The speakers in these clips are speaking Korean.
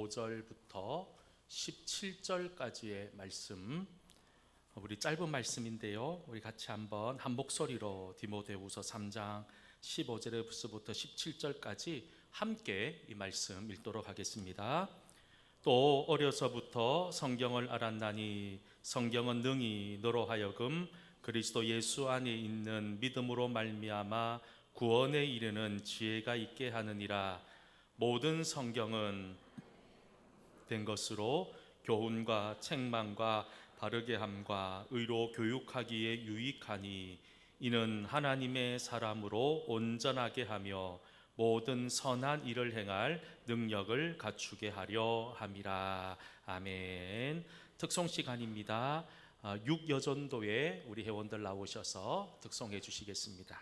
5절부터 17절까지의 말씀, 우리 짧은 말씀인데요, 우리 같이 한번 한 목소리로 디모데후서 3장 15절부터 17절까지 함께 이 말씀 읽도록 하겠습니다. 또 어려서부터 성경을 알았나니 성경은 능히 너로 하여금 그리스도 예수 안에 있는 믿음으로 말미암아 구원에 이르는 지혜가 있게 하느니라. 모든 성경은 된 것으로 교훈과 책망과 바르게 함과 의로 교육하기에 유익하니 이는 하나님의 사람으로 온전하게 하며 모든 선한 일을 행할 능력을 갖추게 하려 함이라. 아멘. 특송 시간입니다. 6여전도에 우리 회원들 나오셔서 특송해 주시겠습니다.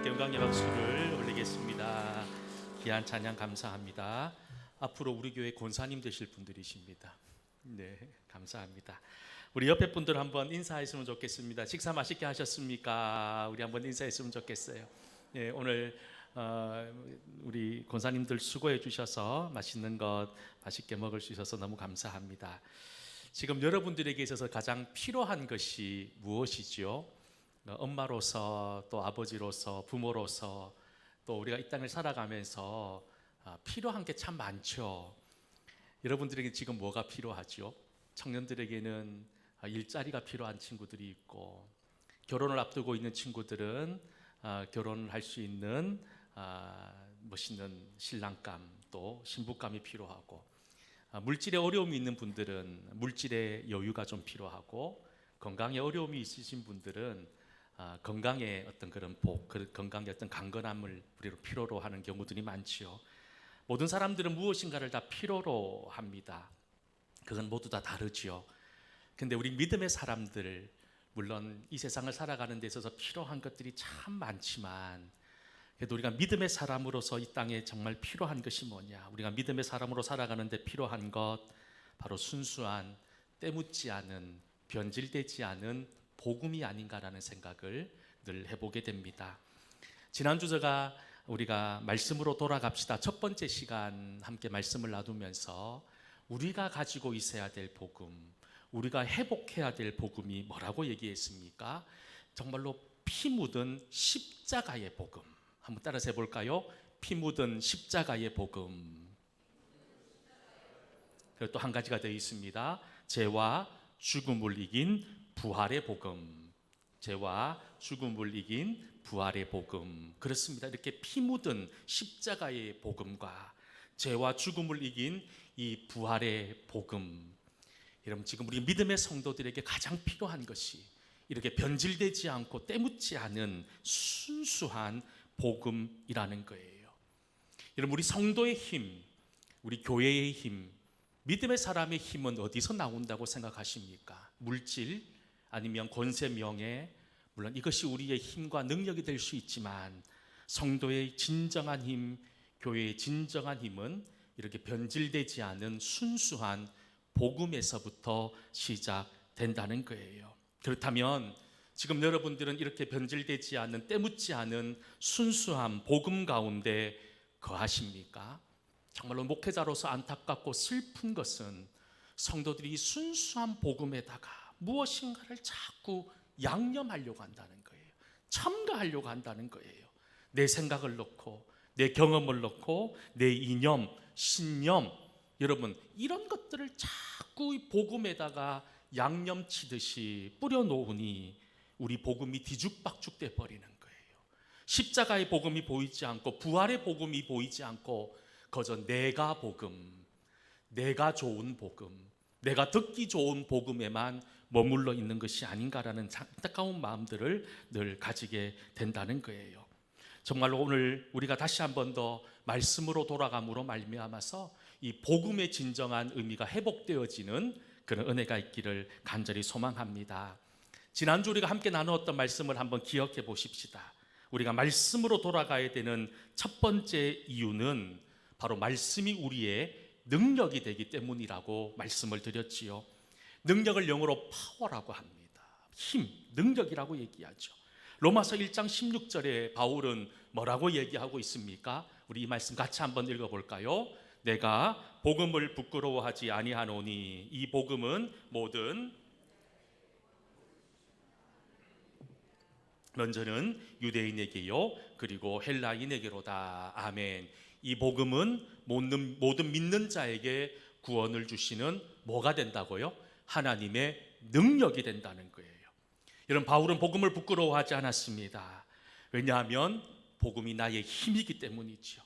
영광의 박수를 올리겠습니다. 귀한 찬양 감사합니다. 앞으로 우리 교회 권사님 되실 분들이십니다. 네, 감사합니다. 우리 옆에 분들 한번 인사했으면 좋겠습니다. 식사 맛있게 하셨습니까? 우리 한번 인사했으면 좋겠어요. 네, 오늘 우리 권사님들 수고해 주셔서 맛있는 것 맛있게 먹을 수 있어서 너무 감사합니다. 지금 여러분들에게 있어서 가장 필요한 것이 무엇이죠? 엄마로서 또 아버지로서 부모로서 또 우리가 이 땅을 살아가면서 필요한 게 참 많죠. 여러분들에게 지금 뭐가 필요하죠? 청년들에게는 일자리가 필요한 친구들이 있고, 결혼을 앞두고 있는 친구들은 결혼을 할 수 있는 멋있는 신랑감 또 신부감이 필요하고, 물질에 어려움이 있는 분들은 물질의 여유가 좀 필요하고, 건강에 어려움이 있으신 분들은 건강의 어떤 그런 복, 건강의 어떤 강건함을 우리로 필요로 하는 경우들이 많지요. 모든 사람들은 무엇인가를 다 필요로 합니다. 그건 모두 다 다르지요. 근데 우리 믿음의 사람들, 물론 이 세상을 살아가는 데 있어서 필요한 것들이 참 많지만, 그래도 우리가 믿음의 사람으로서 이 땅에 정말 필요한 것이 뭐냐? 우리가 믿음의 사람으로 살아가는 데 필요한 것, 바로 순수한, 때묻지 않은, 변질되지 않은 복음이 아닌가라는 생각을 늘 해보게 됩니다. 지난주 제가 우리가 말씀으로 돌아갑시다 첫 번째 시간 함께 말씀을 나누면서 우리가 가지고 있어야 될 복음, 우리가 회복해야 될 복음이 뭐라고 얘기했습니까? 정말로 피 묻은 십자가의 복음. 한번 따라서 해볼까요? 피 묻은 십자가의 복음. 그리고 또 한 가지가 더 있습니다. 죄와 죽음을 이긴 부활의 복음. 죄와 죽음을 이긴 부활의 복음. 그렇습니다. 이렇게 피 묻은 십자가의 복음과 죄와 죽음을 이긴 이 부활의 복음, 여러분 지금 우리 믿음의 성도들에게 가장 필요한 것이 이렇게 변질되지 않고 때묻지 않은 순수한 복음이라는 거예요. 여러분, 우리 성도의 힘, 우리 교회의 힘, 믿음의 사람의 힘은 어디서 나온다고 생각하십니까? 물질, 아니면 권세, 명예, 물론 이것이 우리의 힘과 능력이 될 수 있지만 성도의 진정한 힘, 교회의 진정한 힘은 이렇게 변질되지 않은 순수한 복음에서부터 시작된다는 거예요. 그렇다면 지금 여러분들은 이렇게 변질되지 않은, 때묻지 않은 순수한 복음 가운데 거하십니까? 정말로 목회자로서 안타깝고 슬픈 것은 성도들이 순수한 복음에다가 무엇인가를 자꾸 양념하려고 한다는 거예요. 첨가하려고 한다는 거예요. 내 생각을 넣고, 내 경험을 넣고, 내 이념, 신념, 여러분 이런 것들을 자꾸 복음에다가 양념치듯이 뿌려놓으니 우리 복음이 뒤죽박죽돼 버리는 거예요. 십자가의 복음이 보이지 않고, 부활의 복음이 보이지 않고, 그저 내가 복음, 내가 좋은 복음, 내가 듣기 좋은 복음에만 머물러 있는 것이 아닌가라는 안타까운 마음들을 늘 가지게 된다는 거예요. 정말로 오늘 우리가 다시 한 번 더 말씀으로 돌아감으로 말미암아서 이 복음의 진정한 의미가 회복되어지는 그런 은혜가 있기를 간절히 소망합니다. 지난주 우리가 함께 나누었던 말씀을 한번 기억해 보십시다. 우리가 말씀으로 돌아가야 되는 첫 번째 이유는 바로 말씀이 우리의 능력이 되기 때문이라고 말씀을 드렸지요. 능력을 영어로 파워라고 합니다. 힘, 능력이라고 얘기하죠. 로마서 1장 16절에 바울은 뭐라고 얘기하고 있습니까? 우리 이 말씀 같이 한번 읽어볼까요? 내가 복음을 부끄러워하지 아니하노니 이 복음은 모든, 먼저는 유대인에게요 그리고 헬라인에게로다. 아멘. 이 복음은 모든 믿는 자에게 구원을 주시는 뭐가 된다고요? 하나님의 능력이 된다는 거예요. 여러분, 바울은 복음을 부끄러워하지 않았습니다. 왜냐하면 복음이 나의 힘이기 때문이죠.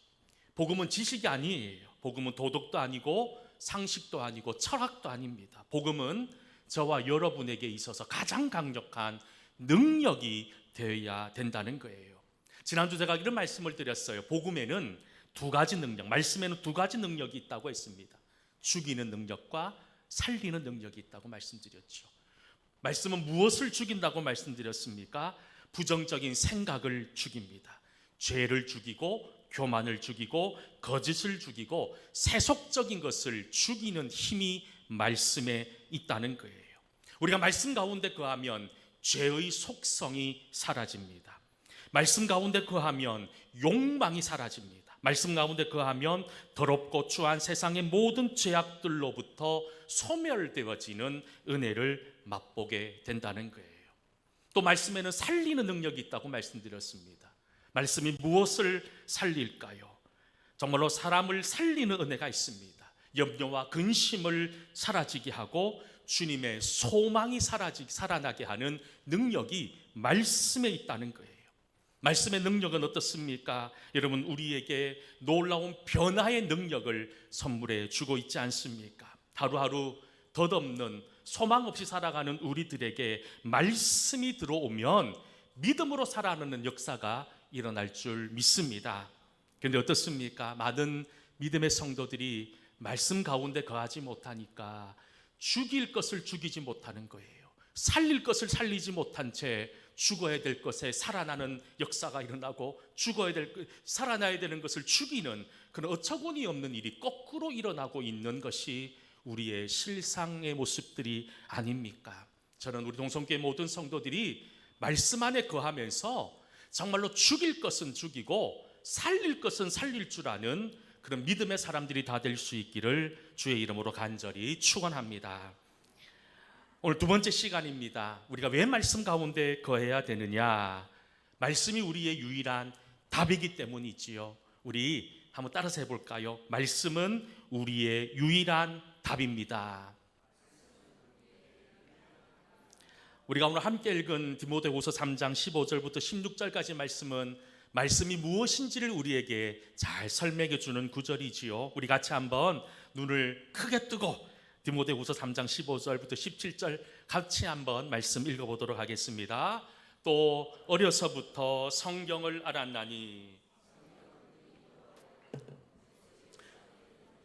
복음은 지식이 아니에요. 복음은 도덕도 아니고 상식도 아니고 철학도 아닙니다. 복음은 저와 여러분에게 있어서 가장 강력한 능력이 되어야 된다는 거예요. 지난주 제가 이런 말씀을 드렸어요. 복음에는 두 가지 능력, 말씀에는 두 가지 능력이 있다고 했습니다. 죽이는 능력과 살리는 능력이 있다고 말씀드렸죠. 말씀은 무엇을 죽인다고 말씀드렸습니까? 부정적인 생각을 죽입니다. 죄를 죽이고, 교만을 죽이고, 거짓을 죽이고, 세속적인 것을 죽이는 힘이 말씀에 있다는 거예요. 우리가 말씀 가운데 거하면 죄의 속성이 사라집니다. 말씀 가운데 거하면 욕망이 사라집니다. 말씀 가운데 거하면 더럽고 추한 세상의 모든 죄악들로부터 소멸되어지는 은혜를 맛보게 된다는 거예요. 또 말씀에는 살리는 능력이 있다고 말씀드렸습니다. 말씀이 무엇을 살릴까요? 정말로 사람을 살리는 은혜가 있습니다. 염려와 근심을 사라지게 하고 주님의 소망이 살아나게 하는 능력이 말씀에 있다는 거예요. 말씀의 능력은 어떻습니까? 여러분, 우리에게 놀라운 변화의 능력을 선물해 주고 있지 않습니까? 하루하루 덧없는 소망 없이 살아가는 우리들에게 말씀이 들어오면 믿음으로 살아가는 역사가 일어날 줄 믿습니다. 그런데 어떻습니까? 많은 믿음의 성도들이 말씀 가운데 거하지 못하니까 죽일 것을 죽이지 못하는 거예요. 살릴 것을 살리지 못한 채 죽어야 될 것에 살아나는 역사가 일어나고 살아나야 되는 것을 죽이는 그런 어처구니 없는 일이 거꾸로 일어나고 있는 것이 우리의 실상의 모습들이 아닙니까? 저는 우리 동성교회 모든 성도들이 말씀 안에 거하면서 정말로 죽일 것은 죽이고 살릴 것은 살릴 줄 아는 그런 믿음의 사람들이 다 될 수 있기를 주의 이름으로 간절히 축원합니다. 오늘 두 번째 시간입니다. 우리가 왜 말씀 가운데 거해야 되느냐? 말씀이 우리의 유일한 답이기 때문이지요. 우리 한번 따라서 해볼까요? 말씀은 우리의 유일한 답입니다. 우리가 오늘 함께 읽은 디모데후서 3장 15절부터 16절까지 말씀은 말씀이 무엇인지를 우리에게 잘 설명해 주는 구절이지요. 우리 같이 한번 눈을 크게 뜨고 디모데후서 3장 15절부터 17절 같이 한번 말씀 읽어보도록 하겠습니다. 또 어려서부터 성경을 알았나니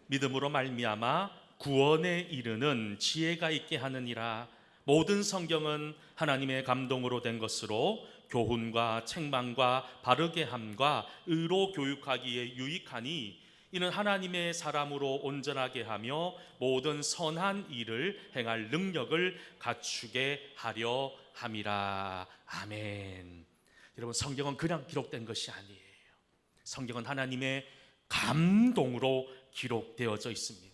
믿음으로 말미암아 구원에 이르는 지혜가 있게 하느니라. 모든 성경은 하나님의 감동으로 된 것으로 교훈과 책망과 바르게 함과 의로 교육하기에 유익하니 이는 하나님의 사람으로 온전하게 하며 모든 선한 일을 행할 능력을 갖추게 하려 함이라. 아멘. 여러분, 성경은 그냥 기록된 것이 아니에요. 성경은 하나님의 감동으로 기록되어져 있습니다.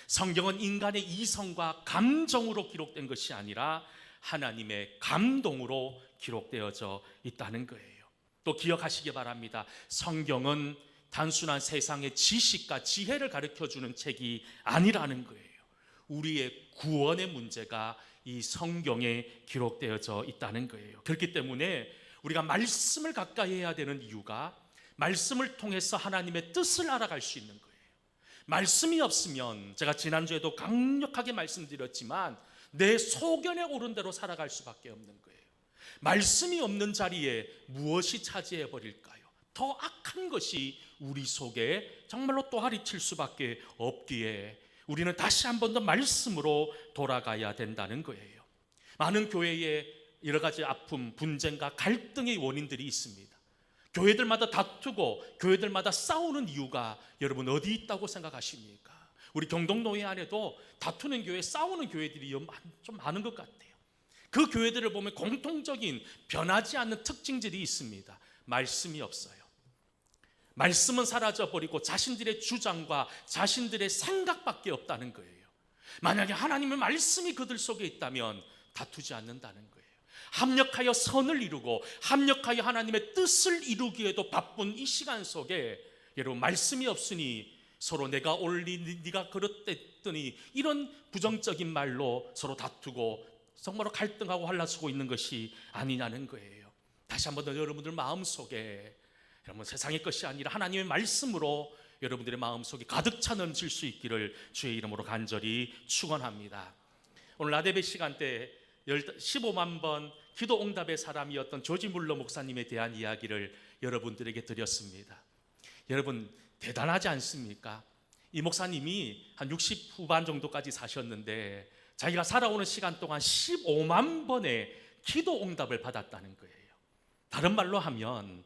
성경은 인간의 이성과 감정으로 기록된 것이 아니라 하나님의 감동으로 기록되어져 있다는 거예요. 또 기억하시기 바랍니다. 성경은 단순한 세상의 지식과 지혜를 가르쳐주는 책이 아니라는 거예요. 우리의 구원의 문제가 이 성경에 기록되어져 있다는 거예요. 그렇기 때문에 우리가 말씀을 가까이 해야 되는 이유가 말씀을 통해서 하나님의 뜻을 알아갈 수 있는 거예요. 말씀이 없으면 제가 지난주에도 강력하게 말씀드렸지만 내 소견에 오른 대로 살아갈 수밖에 없는 거예요. 말씀이 없는 자리에 무엇이 차지해 버릴까요? 더 악한 것이 우리 속에 정말로 또하리칠 수밖에 없기에 우리는 다시 한 번 더 말씀으로 돌아가야 된다는 거예요. 많은 교회에 여러 가지 아픔, 분쟁과 갈등의 원인들이 있습니다. 교회들마다 다투고 교회들마다 싸우는 이유가 여러분 어디 있다고 생각하십니까? 우리 경동노예 안에도 다투는 교회, 싸우는 교회들이 좀 많은 것 같아요. 그 교회들을 보면 공통적인 변하지 않는 특징들이 있습니다. 말씀이 없어요. 말씀은 사라져버리고 자신들의 주장과 자신들의 생각밖에 없다는 거예요. 만약에 하나님의 말씀이 그들 속에 있다면 다투지 않는다는 거예요. 합력하여 선을 이루고 합력하여 하나님의 뜻을 이루기에도 바쁜 이 시간 속에 여러분, 말씀이 없으니 서로 내가 옳니 네가 그렇댔더니 이런 부정적인 말로 서로 다투고 정말로 갈등하고 갈라서고 있는 것이 아니냐는 거예요. 다시 한번 더 여러분들 마음속에 여러분, 세상의 것이 아니라 하나님의 말씀으로 여러분들의 마음속에 가득 차 넘칠 수 있기를 주의 이름으로 간절히 축원합니다. 오늘 나대배 시간 때 15만 번 기도 응답의 사람이었던 조지 물러 목사님에 대한 이야기를 여러분들에게 드렸습니다. 여러분, 대단하지 않습니까? 이 목사님이 한 60 후반 정도까지 사셨는데 자기가 살아오는 시간 동안 15만 번의 기도 응답을 받았다는 거예요. 다른 말로 하면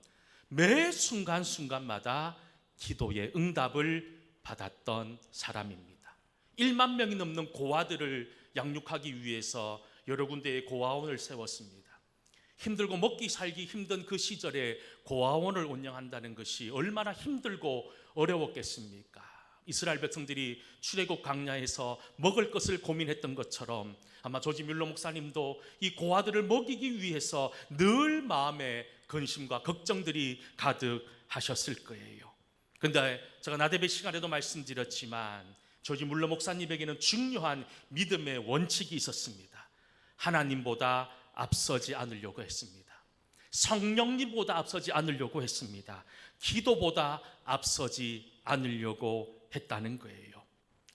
매 순간순간마다 기도의 응답을 받았던 사람입니다. 1만 명이 넘는 고아들을 양육하기 위해서 여러 군데의 고아원을 세웠습니다. 힘들고 먹기 살기 힘든 그 시절에 고아원을 운영한다는 것이 얼마나 힘들고 어려웠겠습니까? 이스라엘 백성들이 출애굽 광야에서 먹을 것을 고민했던 것처럼 아마 조지 뮬러 목사님도 이 고아들을 먹이기 위해서 늘 마음에 근심과 걱정들이 가득하셨을 거예요. 그런데 제가 나대배 시간에도 말씀드렸지만 조지 뮬러 목사님에게는 중요한 믿음의 원칙이 있었습니다. 하나님보다 앞서지 않으려고 했습니다. 성령님보다 앞서지 않으려고 했습니다. 기도보다 앞서지 않으려고 했다는 거예요.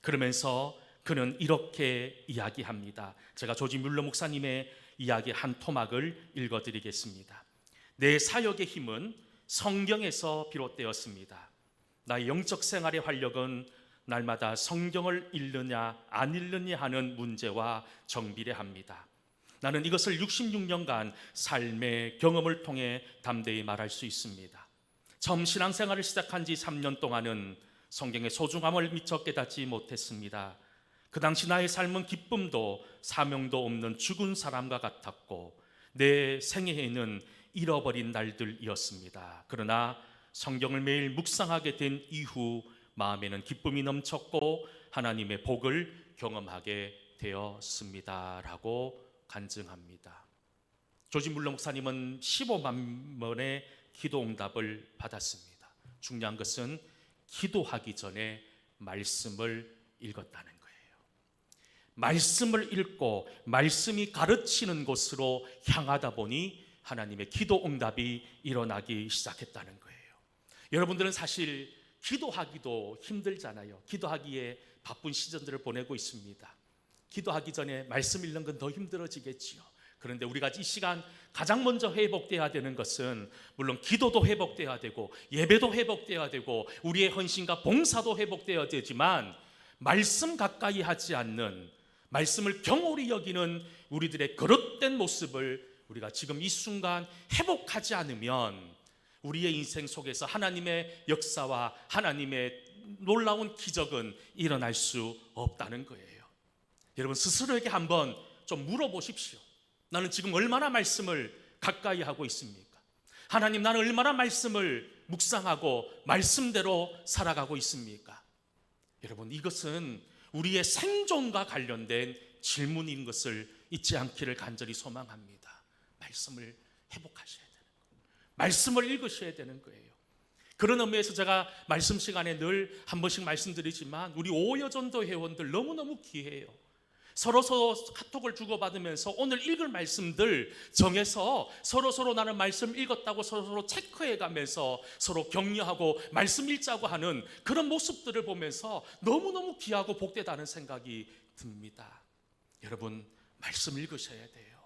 그러면서 그는 이렇게 이야기합니다. 제가 조지 뮬러 목사님의 이야기 한 토막을 읽어드리겠습니다. 내 사역의 힘은 성경에서 비롯되었습니다. 나의 영적 생활의 활력은 날마다 성경을 읽느냐 안 읽느냐 하는 문제와 정비례합니다. 나는 이것을 66년간 삶의 경험을 통해 담대히 말할 수 있습니다. 처음 신앙생활을 시작한 지 3년 동안은 성경의 소중함을 미처 깨닫지 못했습니다. 그 당시 나의 삶은 기쁨도 사명도 없는 죽은 사람과 같았고 내 생애에는 잃어버린 날들이었습니다. 그러나 성경을 매일 묵상하게 된 이후 마음에는 기쁨이 넘쳤고 하나님의 복을 경험하게 되었습니다 라고 간증합니다. 조지 물러 목사님은 15만 번의 기도 응답을 받았습니다. 중요한 것은 기도하기 전에 말씀을 읽었다는 거예요. 말씀을 읽고 말씀이 가르치는 곳으로 향하다 보니 하나님의 기도 응답이 일어나기 시작했다는 거예요. 여러분들은 사실 기도하기도 힘들잖아요. 기도하기에 바쁜 시즌들을 보내고 있습니다. 기도하기 전에 말씀 읽는 건 더 힘들어지겠지요. 그런데 우리가 이 시간 가장 먼저 회복되어야 되는 것은 물론 기도도 회복되어야 되고 예배도 회복되어야 되고 우리의 헌신과 봉사도 회복되어야 되지만 말씀 가까이 하지 않는, 말씀을 경홀히 여기는 우리들의 거릇된 모습을 우리가 지금 이 순간 회복하지 않으면 우리의 인생 속에서 하나님의 역사와 하나님의 놀라운 기적은 일어날 수 없다는 거예요. 여러분 스스로에게 한번 좀 물어보십시오. 나는 지금 얼마나 말씀을 가까이 하고 있습니까? 하나님, 나는 얼마나 말씀을 묵상하고 말씀대로 살아가고 있습니까? 여러분, 이것은 우리의 생존과 관련된 질문인 것을 잊지 않기를 간절히 소망합니다. 말씀을 회복하셔야 되는 거예요. 말씀을 읽으셔야 되는 거예요. 그런 의미에서 제가 말씀 시간에 늘 한 번씩 말씀드리지만 우리 오여전도 회원들 너무너무 귀해요. 서로 카톡을 주고받으면서 오늘 읽을 말씀들 정해서 서로 나는 말씀 읽었다고 서로 체크해가면서 서로 격려하고 말씀 읽자고 하는 그런 모습들을 보면서 너무너무 귀하고 복되다는 생각이 듭니다. 여러분, 말씀 읽으셔야 돼요.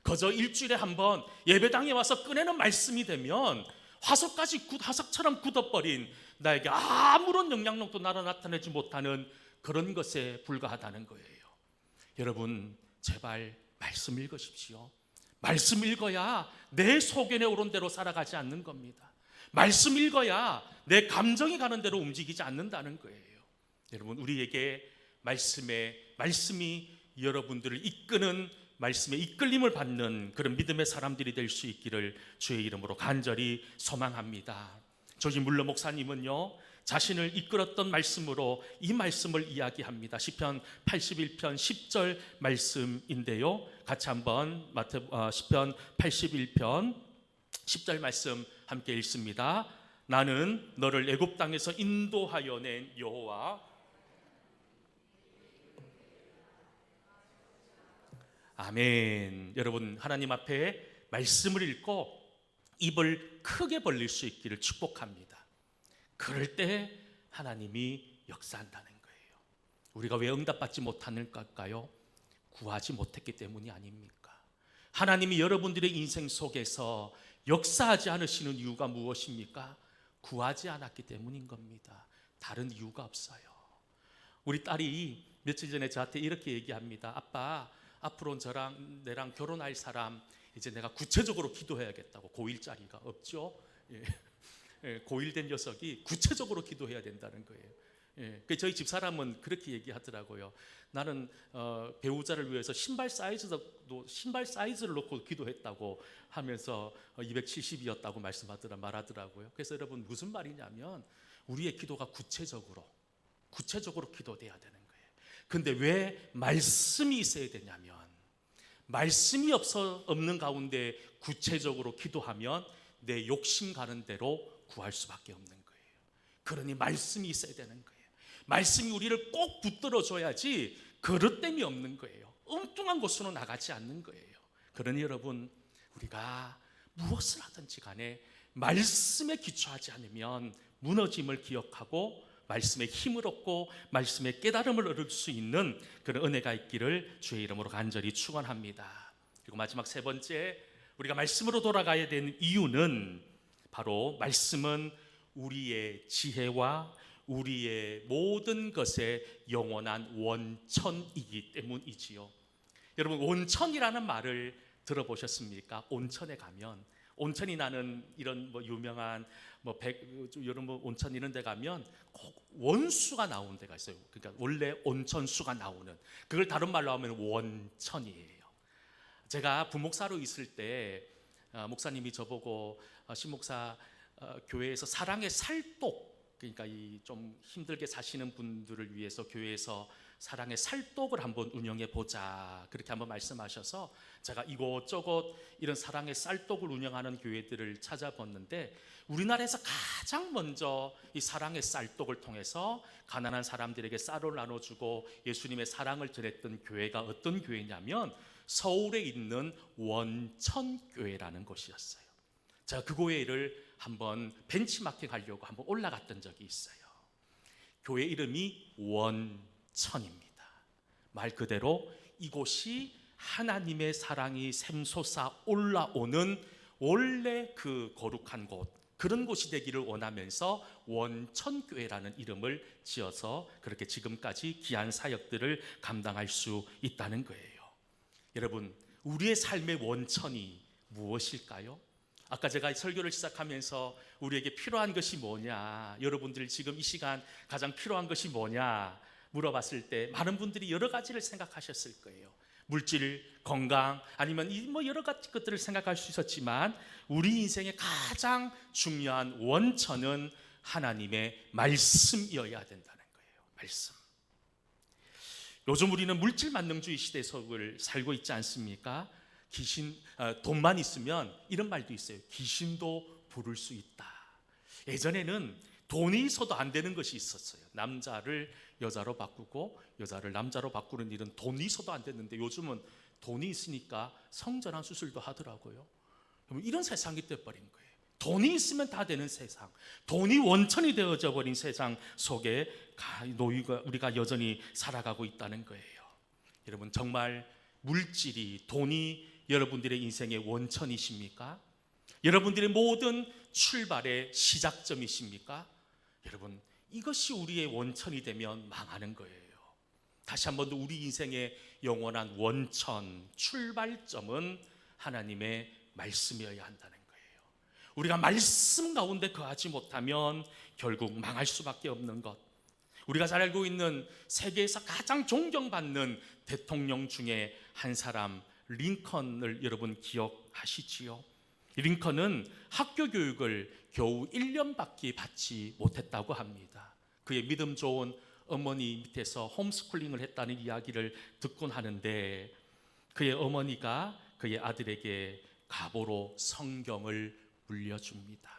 그저 일주일에 한 번 예배당에 와서 꺼내는 말씀이 되면 화석처럼 굳어버린 나에게 아무런 영향력도 나로 나타내지 못하는 그런 것에 불과하다는 거예요. 여러분, 제발 말씀 읽으십시오. 말씀 읽어야 내 소견에 오른 대로 살아가지 않는 겁니다. 말씀 읽어야 내 감정이 가는 대로 움직이지 않는다는 거예요. 여러분, 우리에게 말씀이 여러분들을 이끄는, 말씀의 이끌림을 받는 그런 믿음의 사람들이 될 수 있기를 주의 이름으로 간절히 소망합니다. 조지 물러 목사님은요, 자신을 이끌었던 말씀으로 이 말씀을 이야기합니다. 시편 81편 10절 말씀인데요, 같이 한번 시편 81편 10절 말씀 함께 읽습니다. 나는 너를 애굽 땅에서 인도하여 낸 여호와. 아멘. 여러분, 하나님 앞에 말씀을 읽고 입을 크게 벌릴 수 있기를 축복합니다. 그럴 때 하나님이 역사한다는 거예요. 우리가 왜 응답받지 못하는 걸까요? 구하지 못했기 때문이 아닙니까? 하나님이 여러분들의 인생 속에서 역사하지 않으시는 이유가 무엇입니까? 구하지 않았기 때문인 겁니다. 다른 이유가 없어요. 우리 딸이 며칠 전에 저한테 이렇게 얘기합니다. 아빠, 앞으로 내랑 결혼할 사람 이제 내가 구체적으로 기도해야겠다고. 고1짜리가 없죠? 고1 된 녀석이 구체적으로 기도해야 된다는 거예요. 저희 집사람은 그렇게 얘기하더라고요. 나는 배우자를 위해서 신발 사이즈를 놓고 기도했다고 하면서 270이었다고 말하더라고요. 그래서 여러분, 무슨 말이냐면 우리의 기도가 구체적으로 기도돼야 되는 거예요. 근데 왜 말씀이 있어야 되냐면, 말씀이 없는 가운데 구체적으로 기도하면 내 욕심 가는 대로 구할 수밖에 없는 거예요. 그러니 말씀이 있어야 되는 거예요. 말씀이 우리를 꼭 붙들어줘야지 그릇됨이 없는 거예요. 엉뚱한 곳으로 나가지 않는 거예요. 그러니 여러분, 우리가 무엇을 하든지 간에 말씀에 기초하지 않으면 무너짐을 기억하고 말씀의 힘을 얻고 말씀의 깨달음을 얻을 수 있는 그런 은혜가 있기를 주의 이름으로 간절히 축원합니다. 그리고 마지막 세 번째, 우리가 말씀으로 돌아가야 되는 이유는 바로 말씀은 우리의 지혜와 우리의 모든 것의 영원한 원천이기 때문이지요. 여러분, 온천이라는 말을 들어보셨습니까? 온천에 가면, 온천이 나는 이런 뭐 유명한 이런 온천 이런 데 가면 꼭 원수가 나오는 데가 있어요. 그러니까 원래 온천수가 나오는, 그걸 다른 말로 하면 원천이에요. 제가 부목사로 있을 때 목사님이 저보고 신목사, 교회에서 사랑의 살독, 그러니까 이 좀 힘들게 사시는 분들을 위해서 교회에서 사랑의 살독을 한번 운영해 보자, 그렇게 한번 말씀하셔서 제가 이곳저곳 이런 사랑의 쌀독을 운영하는 교회들을 찾아봤는데, 우리나라에서 가장 먼저 이 사랑의 쌀독을 통해서 가난한 사람들에게 쌀을 나눠주고 예수님의 사랑을 전했던 교회가 어떤 교회냐면 서울에 있는 원천교회라는 곳이었어요. 제가 그 교회를 한번 벤치마킹 하려고 한번 올라갔던 적이 있어요. 교회 이름이 원천입니다. 말 그대로 이곳이 하나님의 사랑이 샘솟아 올라오는 원래 그 거룩한 곳, 그런 곳이 되기를 원하면서 원천교회라는 이름을 지어서 그렇게 지금까지 귀한 사역들을 감당할 수 있다는 거예요. 여러분, 우리의 삶의 원천이 무엇일까요? 아까 제가 설교를 시작하면서 우리에게 필요한 것이 뭐냐, 여러분들 지금 이 시간 가장 필요한 것이 뭐냐 물어봤을 때 많은 분들이 여러 가지를 생각하셨을 거예요. 물질, 건강, 아니면 여러 가지 것들을 생각할 수 있었지만 우리 인생의 가장 중요한 원천은 하나님의 말씀이어야 된다는 거예요. 말씀. 요즘 우리는 물질 만능주의 시대 속을 살고 있지 않습니까? 돈만 있으면 이런 말도 있어요. 귀신도 부를 수 있다. 예전에는 돈이 있어도 안 되는 것이 있었어요. 남자를 여자로 바꾸고 여자를 남자로 바꾸는 일은 돈이 있어도 안 됐는데 요즘은 돈이 있으니까 성전환 수술도 하더라고요. 이런 세상이 되어버린 거예요. 돈이 있으면 다 되는 세상, 돈이 원천이 되어져 버린 세상 속에 우리가 여전히 살아가고 있다는 거예요. 여러분, 정말 물질이, 돈이 여러분들의 인생의 원천이십니까? 여러분들의 모든 출발의 시작점이십니까? 여러분, 이것이 우리의 원천이 되면 망하는 거예요. 다시 한 번 더, 우리 인생의 영원한 원천, 출발점은 하나님의 말씀이어야 한다는 거예요. 우리가 말씀 가운데 거하지 못하면 결국 망할 수밖에 없는 것. 우리가 잘 알고 있는 세계에서 가장 존경받는 대통령 중에 한 사람, 링컨을 여러분 기억하시지요? 링컨은 학교 교육을 겨우 1년밖에 받지 못했다고 합니다. 그의 믿음 좋은 어머니 밑에서 홈스쿨링을 했다는 이야기를 듣곤 하는데, 그의 어머니가 그의 아들에게 갑오로 성경을 물려줍니다.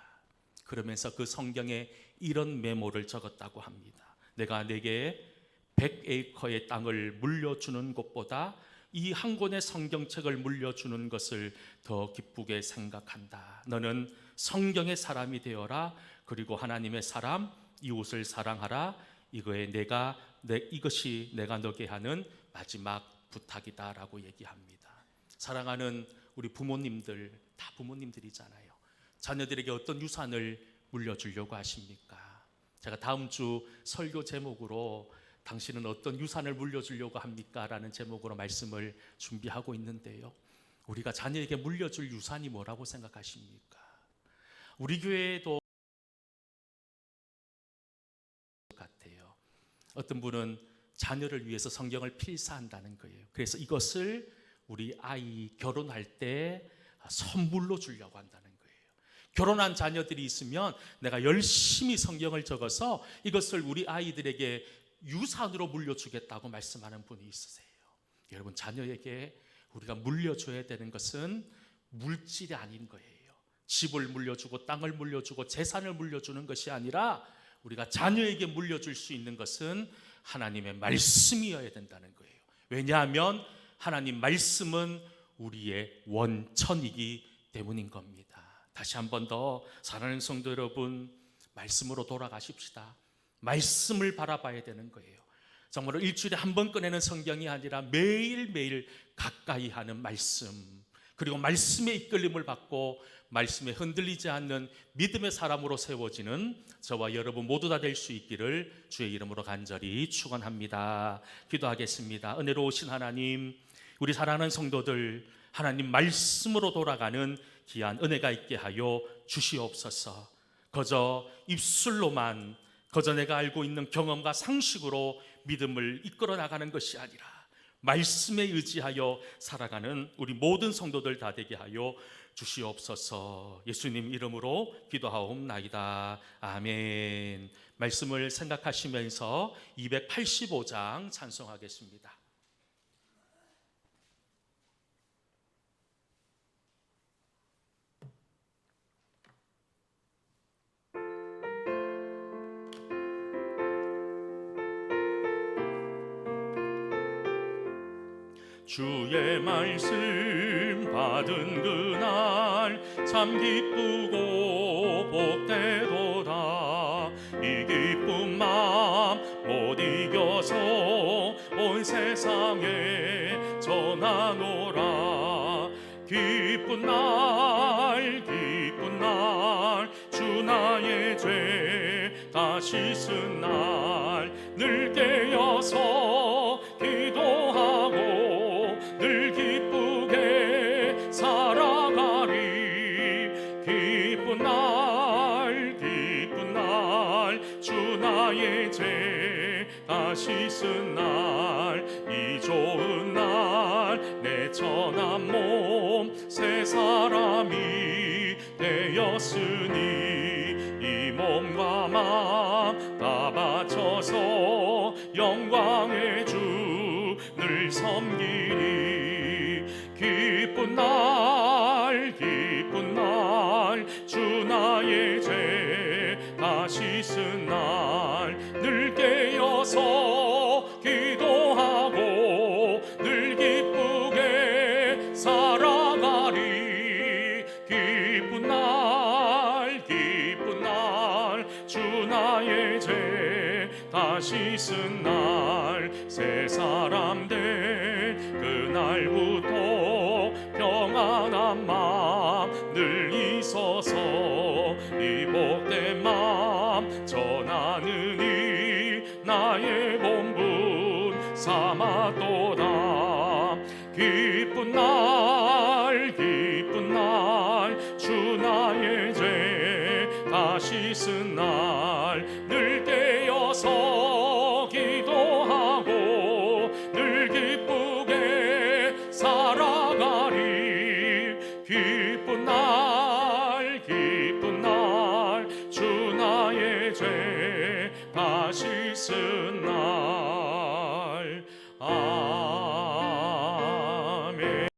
그러면서 그 성경에 이런 메모를 적었다고 합니다. 내가 내게 100에이커의 땅을 물려주는 것보다 이 한 권의 성경책을 물려주는 것을 더 기쁘게 생각한다. 너는 성경의 사람이 되어라. 그리고 하나님의 사람, 이웃을 사랑하라. 이것이 내가 너게 하는 마지막 부탁이다라고 얘기합니다. 사랑하는 우리 부모님들, 다 부모님들이잖아요. 자녀들에게 어떤 유산을 물려주려고 하십니까? 제가 다음 주 설교 제목으로 당신은 어떤 유산을 물려주려고 합니까? 라는 제목으로 말씀을 준비하고 있는데요. 우리가 자녀에게 물려줄 유산이 뭐라고 생각하십니까? 우리 교회도 같아요. 어떤 분은 자녀를 위해서 성경을 필사한다는 거예요. 그래서 이것을 우리 아이 결혼할 때 선물로 주려고 한다는 거예요. 결혼한 자녀들이 있으면 내가 열심히 성경을 적어서 이것을 우리 아이들에게 유산으로 물려주겠다고 말씀하는 분이 있으세요. 여러분, 자녀에게 우리가 물려줘야 되는 것은 물질이 아닌 거예요. 집을 물려주고 땅을 물려주고 재산을 물려주는 것이 아니라 우리가 자녀에게 물려줄 수 있는 것은 하나님의 말씀이어야 된다는 거예요. 왜냐하면 하나님 말씀은 우리의 원천이기 때문인 겁니다. 다시 한 번 더 사랑하는 성도 여러분, 말씀으로 돌아가십시다. 말씀을 바라봐야 되는 거예요. 정말로 일주일에 한 번 꺼내는 성경이 아니라 매일매일 가까이 하는 말씀, 그리고 말씀의 이끌림을 받고 말씀에 흔들리지 않는 믿음의 사람으로 세워지는 저와 여러분 모두 다 될 수 있기를 주의 이름으로 간절히 축원합니다. 기도하겠습니다. 은혜로우신 하나님, 우리 사랑하는 성도들, 하나님 말씀으로 돌아가는 귀한 은혜가 있게 하여 주시옵소서. 거저 입술로만, 거저 내가 알고 있는 경험과 상식으로 믿음을 이끌어 나가는 것이 아니라 말씀에 의지하여 살아가는 우리 모든 성도들 다 되게 하여 주시옵소서. 예수님 이름으로 기도하옵나이다. 아멘. 말씀을 생각하시면서 285장 찬송하겠습니다. 주의 말씀 받은 그날 참 기쁘고 복되도다. 이 기쁜 마음 못 이겨서 온 세상에 전하노라. 기쁜 날 주 나의 죄 다 씻은 날 늘 깨어서 기도하고 늘 기쁘게 살아가리. 기쁜 날 주 나의 죄 다 씻은 날 이 좋은 날 내 천한 몸 새 사람이 되었으니 이 몸과 마음 다 바쳐서 영광의 주를 섬기리. 기쁜 날 주 나의 죄 다 씻은 날 늘 깨어서 기도하고 늘 기쁘게 살아가리. 기쁜 날 주 나의 죄 다 씻은 날 새 사람 된 그날부터 평안한 마음 늘 있어서 이 복된 마음 전하느니 나의 본분 삼았도다. 기쁜 날 주 나의 죄 다 씻은 날 늘 깨어서 기도하고 늘 기쁘게 살아가리. 기쁜 날